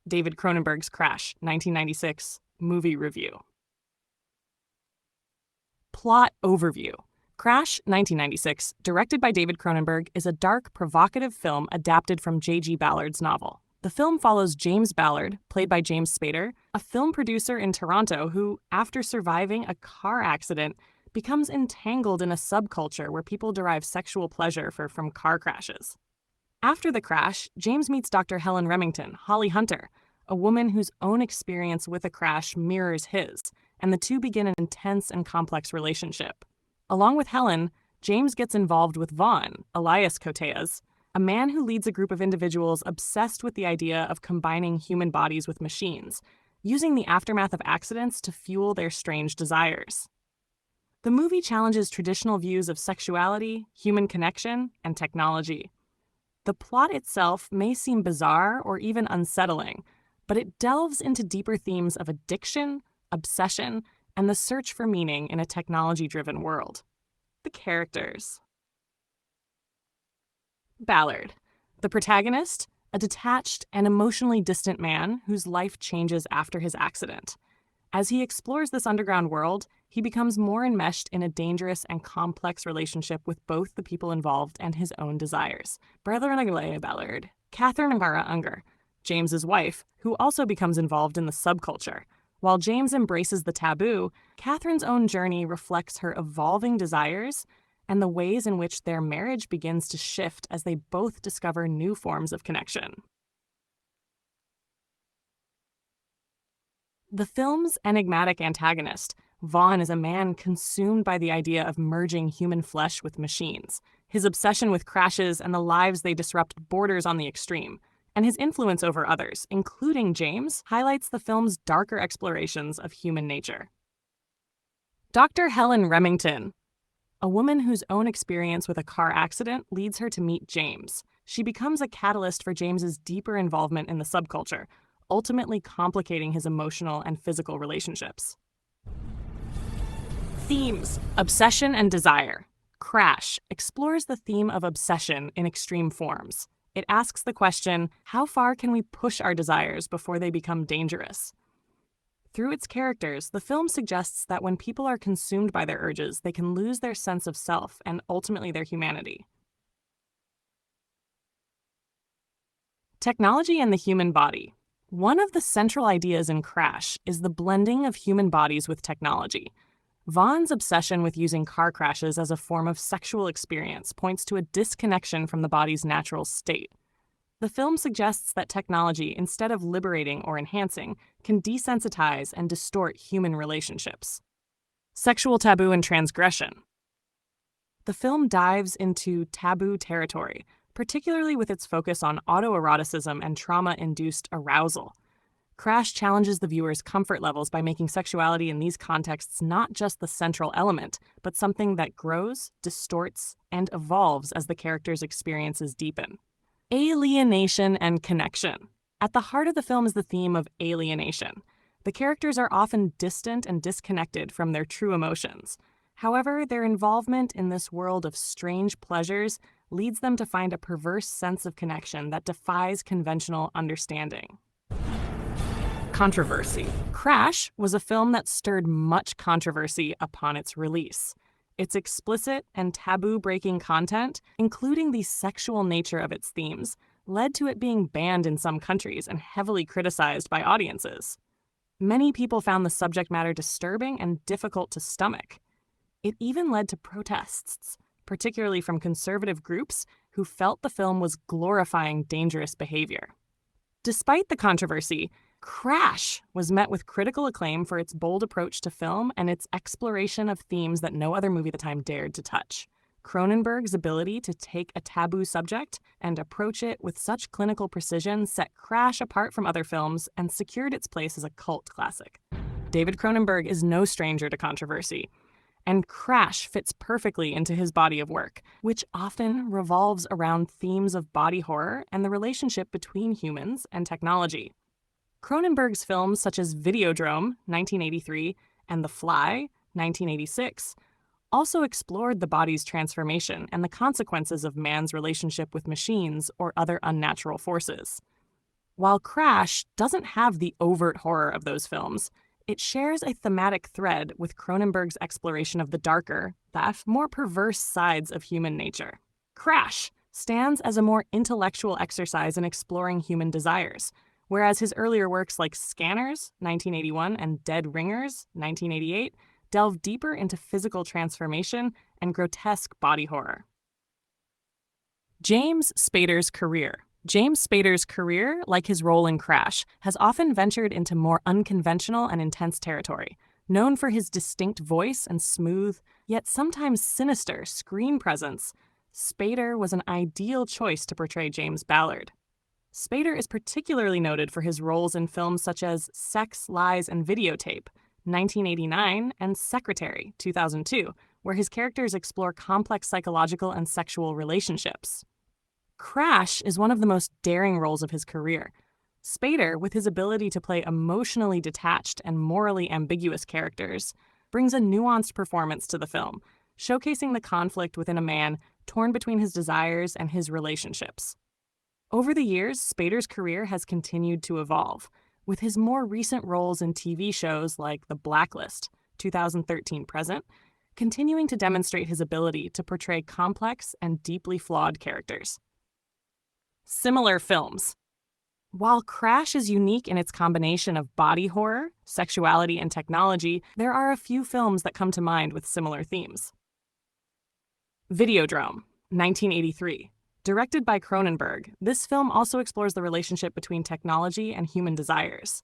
David Cronenberg's Crash, 1996, movie review. Plot overview. Crash, 1996, directed by David Cronenberg, is a dark, provocative film adapted from J.G. Ballard's novel. The film follows James Ballard, played by James Spader, a film producer in Toronto who, after surviving a car accident, becomes entangled in a subculture where people derive sexual pleasure from car crashes. After the crash, James meets Dr. Helen Remington, Holly Hunter, a woman whose own experience with a crash mirrors his, and the two begin an intense and complex relationship. Along with Helen, James gets involved with Vaughn, Elias Koteas, a man who leads a group of individuals obsessed with the idea of combining human bodies with machines, using the aftermath of accidents to fuel their strange desires. The movie challenges traditional views of sexuality, human connection, and technology. The plot itself may seem bizarre or even unsettling, but it delves into deeper themes of addiction, obsession, and the search for meaning in a technology-driven world. The characters. Ballard. The protagonist, a detached and emotionally distant man whose life changes after his accident. As he explores this underground world, he becomes more enmeshed in a dangerous and complex relationship with both the people involved and his own desires. Brother Ballard. Catherine Ngara Unger, James's wife, who also becomes involved in the subculture. While James embraces the taboo, Catherine's own journey reflects her evolving desires and the ways in which their marriage begins to shift as they both discover new forms of connection. The film's enigmatic antagonist, Vaughn, is a man consumed by the idea of merging human flesh with machines. His obsession with crashes and the lives they disrupt borders on the extreme, and his influence over others, including James, highlights the film's darker explorations of human nature. Dr. Helen Remington. A woman whose own experience with a car accident leads her to meet James. She becomes a catalyst for James's deeper involvement in the subculture, ultimately complicating his emotional and physical relationships. Themes: obsession and desire. Crash explores the theme of obsession in extreme forms. It asks the question, how far can we push our desires before they become dangerous? Through its characters, the film suggests that when people are consumed by their urges, they can lose their sense of self and ultimately their humanity. Technology and the human body. One of the central ideas in Crash is the blending of human bodies with technology. Vaughn's obsession with using car crashes as a form of sexual experience points to a disconnection from the body's natural state. The film suggests that technology, instead of liberating or enhancing, can desensitize and distort human relationships. Sexual taboo and transgression. The film dives into taboo territory, particularly with its focus on autoeroticism and trauma-induced arousal. Crash challenges the viewer's comfort levels by making sexuality in these contexts not just the central element, but something that grows, distorts, and evolves as the characters' experiences deepen. Alienation and connection. At the heart of the film is the theme of alienation. The characters are often distant and disconnected from their true emotions. However, their involvement in this world of strange pleasures leads them to find a perverse sense of connection that defies conventional understanding. Controversy. Crash was a film that stirred much controversy upon its release. Its explicit and taboo-breaking content, including the sexual nature of its themes, led to it being banned in some countries and heavily criticized by audiences. Many people found the subject matter disturbing and difficult to stomach. It even led to protests, particularly from conservative groups who felt the film was glorifying dangerous behavior. Despite the controversy, Crash was met with critical acclaim for its bold approach to film and its exploration of themes that no other movie at the time dared to touch. Cronenberg's ability to take a taboo subject and approach it with such clinical precision set Crash apart from other films and secured its place as a cult classic. David Cronenberg is no stranger to controversy, and Crash fits perfectly into his body of work, which often revolves around themes of body horror and the relationship between humans and technology. Cronenberg's films such as Videodrome, 1983, and The Fly, 1986, also explored the body's transformation and the consequences of man's relationship with machines or other unnatural forces. While Crash doesn't have the overt horror of those films, it shares a thematic thread with Cronenberg's exploration of the darker, that more perverse sides of human nature. Crash stands as a more intellectual exercise in exploring human desires, whereas his earlier works like Scanners, 1981, and Dead Ringers, 1988, delve deeper into physical transformation and grotesque body horror. James Spader's career. James Spader's career, like his role in Crash, has often ventured into more unconventional and intense territory. Known for his distinct voice and smooth, yet sometimes sinister, screen presence, Spader was an ideal choice to portray James Ballard. Spader is particularly noted for his roles in films such as Sex, Lies, and Videotape, 1989, and Secretary, 2002, where his characters explore complex psychological and sexual relationships. Crash is one of the most daring roles of his career. Spader, with his ability to play emotionally detached and morally ambiguous characters, brings a nuanced performance to the film, showcasing the conflict within a man torn between his desires and his relationships. Over the years, Spader's career has continued to evolve, with his more recent roles in TV shows like The Blacklist, 2013 present, continuing to demonstrate his ability to portray complex and deeply flawed characters. Similar films. While Crash is unique in its combination of body horror, sexuality, and technology, there are a few films that come to mind with similar themes. Videodrome, 1983. Directed by Cronenberg, this film also explores the relationship between technology and human desires.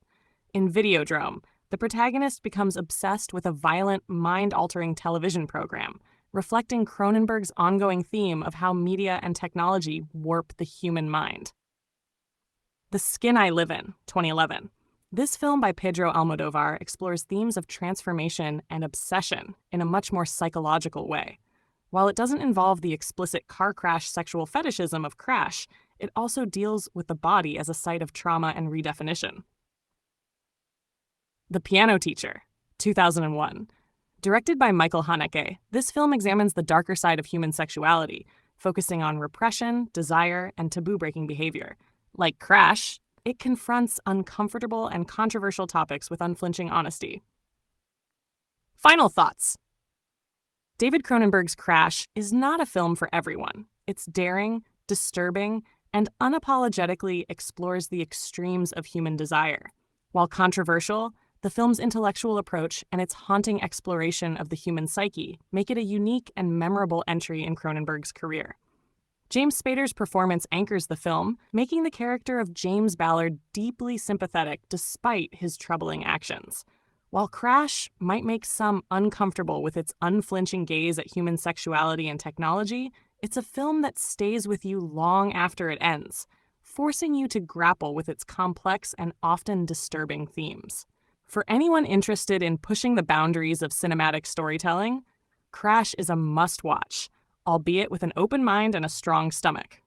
In Videodrome, the protagonist becomes obsessed with a violent, mind-altering television program, reflecting Cronenberg's ongoing theme of how media and technology warp the human mind. The Skin I Live In, 2011. This film by Pedro Almodovar explores themes of transformation and obsession in a much more psychological way. While it doesn't involve the explicit car crash sexual fetishism of Crash, it also deals with the body as a site of trauma and redefinition. The Piano Teacher, 2001. Directed by Michael Haneke, this film examines the darker side of human sexuality, focusing on repression, desire, and taboo-breaking behavior. Like Crash, it confronts uncomfortable and controversial topics with unflinching honesty. Final thoughts. David Cronenberg's Crash is not a film for everyone. It's daring, disturbing, and unapologetically explores the extremes of human desire. While controversial, the film's intellectual approach and its haunting exploration of the human psyche make it a unique and memorable entry in Cronenberg's career. James Spader's performance anchors the film, making the character of James Ballard deeply sympathetic despite his troubling actions. While Crash might make some uncomfortable with its unflinching gaze at human sexuality and technology, it's a film that stays with you long after it ends, forcing you to grapple with its complex and often disturbing themes. For anyone interested in pushing the boundaries of cinematic storytelling, Crash is a must-watch, albeit with an open mind and a strong stomach.